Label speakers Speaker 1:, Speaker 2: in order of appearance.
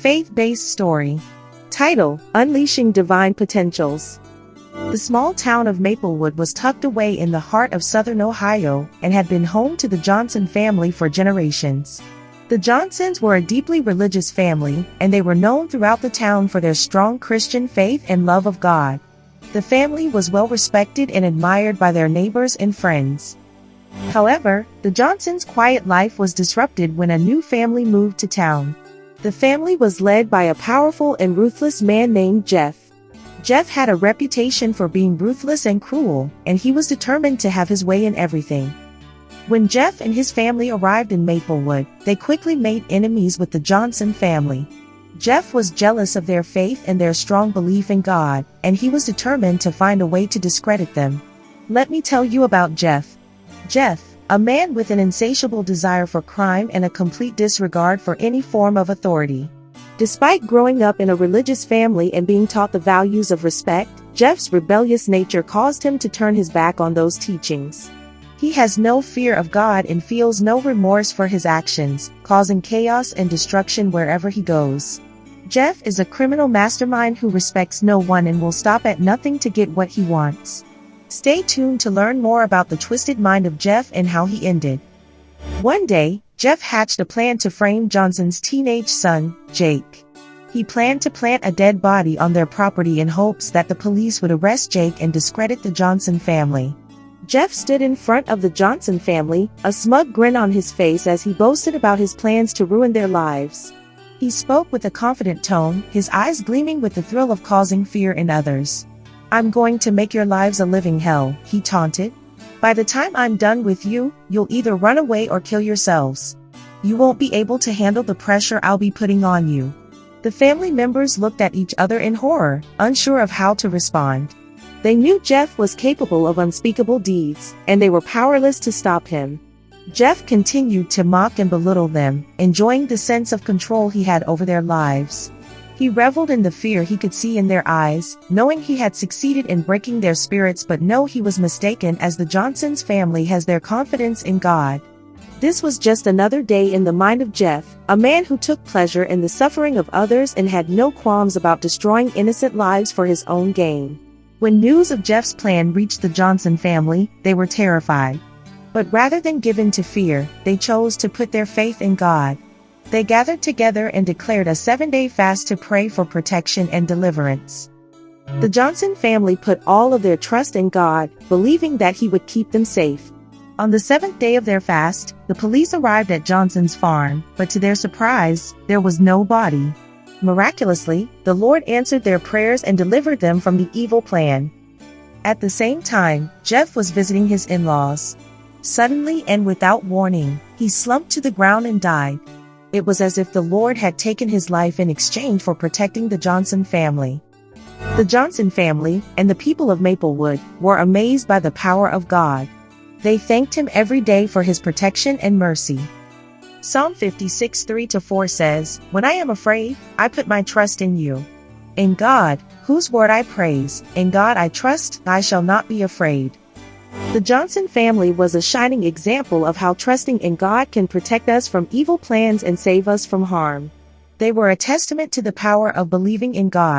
Speaker 1: faith-based story. Title: Unleashing Divine Potentials. The small town of Maplewood was tucked away in the heart of southern Ohio and had been home to the Johnson family for generations. The Johnsons were a deeply religious family, and they were known throughout the town for their strong Christian faith and love of God. The family was well respected and admired by their neighbors and friends. However, the Johnsons' quiet life was disrupted when a new family moved to town. The family was led by a powerful and ruthless man named Jeff. Jeff had a reputation for being ruthless and cruel, and he was determined to have his way in everything. When Jeff and his family arrived in Maplewood, they quickly made enemies with the Johnson family. Jeff was jealous of their faith and their strong belief in God, and he was determined to find a way to discredit them. Let me tell you about Jeff. Jeff, a man with an insatiable desire for crime and a complete disregard for any form of authority. Despite growing up in a religious family and being taught the values of respect, Jeff's rebellious nature caused him to turn his back on those teachings. He has no fear of God and feels no remorse for his actions, causing chaos and destruction wherever he goes. Jeff is a criminal mastermind who respects no one and will stop at nothing to get what he wants. Stay tuned to learn more about the twisted mind of Jeff and how he ended. One day, Jeff hatched a plan to frame Johnson's teenage son, Jake. He planned to plant a dead body on their property in hopes that the police would arrest Jake and discredit the Johnson family. Jeff stood in front of the Johnson family, a smug grin on his face as he boasted about his plans to ruin their lives. He spoke with a confident tone, his eyes gleaming with the thrill of causing fear in others. "I'm going to make your lives a living hell," he taunted. "By the time I'm done with you, you'll either run away or kill yourselves. You won't be able to handle the pressure I'll be putting on you." The family members looked at each other in horror, unsure of how to respond. They knew Jeff was capable of unspeakable deeds, and they were powerless to stop him. Jeff continued to mock and belittle them, enjoying the sense of control he had over their lives. He reveled in the fear he could see in their eyes, knowing he had succeeded in breaking their spirits, but no, he was mistaken, as the Johnsons family has their confidence in God. This was just another day in the mind of Jeff, a man who took pleasure in the suffering of others and had no qualms about destroying innocent lives for his own gain. When news of Jeff's plan reached the Johnson family, they were terrified. But rather than give in to fear, they chose to put their faith in God. They gathered together and declared a 7-day fast to pray for protection and deliverance. The Johnson family put all of their trust in God, believing that He would keep them safe. On the 7th day of their fast, the police arrived at Johnson's farm, but to their surprise, there was no body. Miraculously, the Lord answered their prayers and delivered them from the evil plan. At the same time, Jeff was visiting his in-laws. Suddenly and without warning, he slumped to the ground and died. It was as if the Lord had taken his life in exchange for protecting the Johnson family. The Johnson family, and the people of Maplewood, were amazed by the power of God. They thanked Him every day for His protection and mercy. Psalm 56:3-4 says, "When I am afraid, I put my trust in you. In God, whose word I praise, in God I trust, I shall not be afraid." The Johnson family was a shining example of how trusting in God can protect us from evil plans and save us from harm. They were a testament to the power of believing in God.